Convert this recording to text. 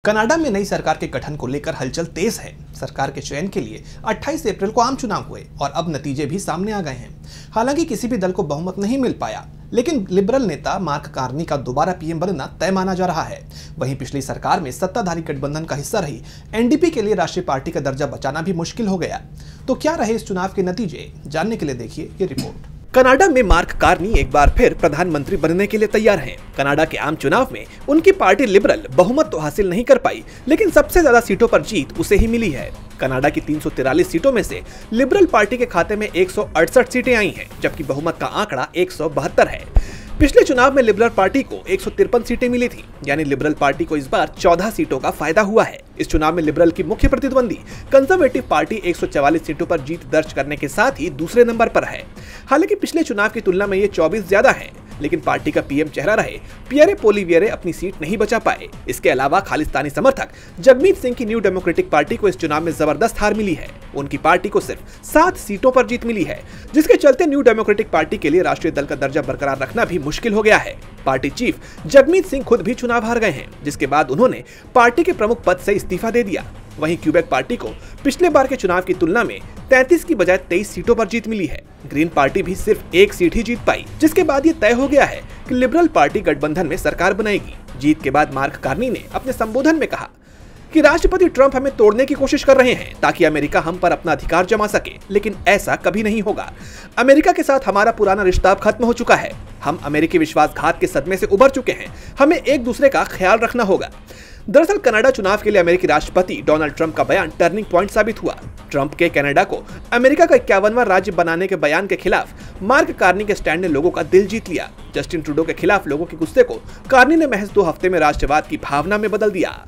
Canada में नई सरकार के गठन को लेकर हलचल तेज है। सरकार के चयन के लिए 28 अप्रैल को आम चुनाव हुए और अब नतीजे भी सामने आ गए हैं। हालांकि किसी भी दल को बहुमत नहीं मिल पाया, लेकिन लिबरल नेता मार्क कार्नी का दोबारा पीएम बनना तय माना जा रहा है। वहीं पिछली सरकार में सत्ताधारी गठबंधन का हिस्सा रही एनडीपी के लिए राष्ट्रीय पार्टी का दर्जा बचाना भी मुश्किल हो गया। तो क्या रहे इस चुनाव के नतीजे, जानने के लिए देखिए ये रिपोर्ट। कनाडा में मार्क कार्नी एक बार फिर प्रधानमंत्री बनने के लिए तैयार हैं। कनाडा के आम चुनाव में उनकी पार्टी लिबरल बहुमत तो हासिल नहीं कर पाई, लेकिन सबसे ज्यादा सीटों पर जीत उसे ही मिली है। कनाडा की 343 सीटों में से लिबरल पार्टी के खाते में 168 सीटें आई हैं, जबकि बहुमत का आंकड़ा 172 है। पिछले चुनाव में लिबरल पार्टी को 153 सीटें मिली थी, यानी लिबरल पार्टी को इस बार 14 सीटों का फायदा हुआ है। इस चुनाव में लिबरल की मुख्य प्रतिद्वंदी कंजर्वेटिव पार्टी 144 सीटों पर जीत दर्ज करने के साथ ही दूसरे नंबर पर है। हालांकि पिछले चुनाव की तुलना में ये 24 ज्यादा है, लेकिन पार्टी का पीएम चेहरा रहे पियरे पोलिवियरे अपनी सीट नहीं बचा पाए। इसके अलावा खालिस्तानी समर्थक जगमीत सिंह की न्यू डेमोक्रेटिक पार्टी को इस चुनाव में जबरदस्त हार मिली है। उनकी पार्टी को सिर्फ 7 सीटों पर जीत मिली है, जिसके चलते न्यू डेमोक्रेटिक पार्टी के लिए राष्ट्रीय दल का दर्जा बरकरार रखना भी मुश्किल हो गया है। पार्टी चीफ जगमीत सिंह खुद भी चुनाव हार गए हैं, जिसके बाद उन्होंने पार्टी के प्रमुख पद से इस्तीफा दे दिया। वहीं क्यूबेक पार्टी को पिछले बार के चुनाव की तुलना में 33 की बजाय 23 सीटों पर जीत मिली है। ग्रीन पार्टी भी सिर्फ 1 सीट ही जीत पाई, जिसके बाद ये तय हो गया है कि लिबरल पार्टी गठबंधन में सरकार बनाएगी। जीत के बाद मार्क कार्नी ने अपने संबोधन में कहा कि राष्ट्रपति ट्रंप हमें तोड़ने की कोशिश कर रहे हैं ताकि अमेरिका हम पर अपना अधिकार जमा सके, लेकिन ऐसा कभी नहीं होगा। अमेरिका के साथ हमारा पुराना रिश्ता अब खत्म हो चुका है। हम अमेरिकी विश्वासघात के सदमे से उबर चुके हैं। हमें एक दूसरे का ख्याल रखना होगा। दरअसल कनाडा चुनाव के लिए अमेरिकी राष्ट्रपति डोनाल्ड ट्रंप का बयान टर्निंग पॉइंट साबित हुआ। ट्रंप के कनाडा को अमेरिका का 51वां राज्य बनाने के बयान के खिलाफ मार्क कार्नी के स्टैंड ने लोगों का दिल जीत लिया। जस्टिन ट्रूडो के खिलाफ लोगों के गुस्से को कार्नी ने महज 2 हफ्ते में राष्ट्रवाद की भावना में बदल दिया।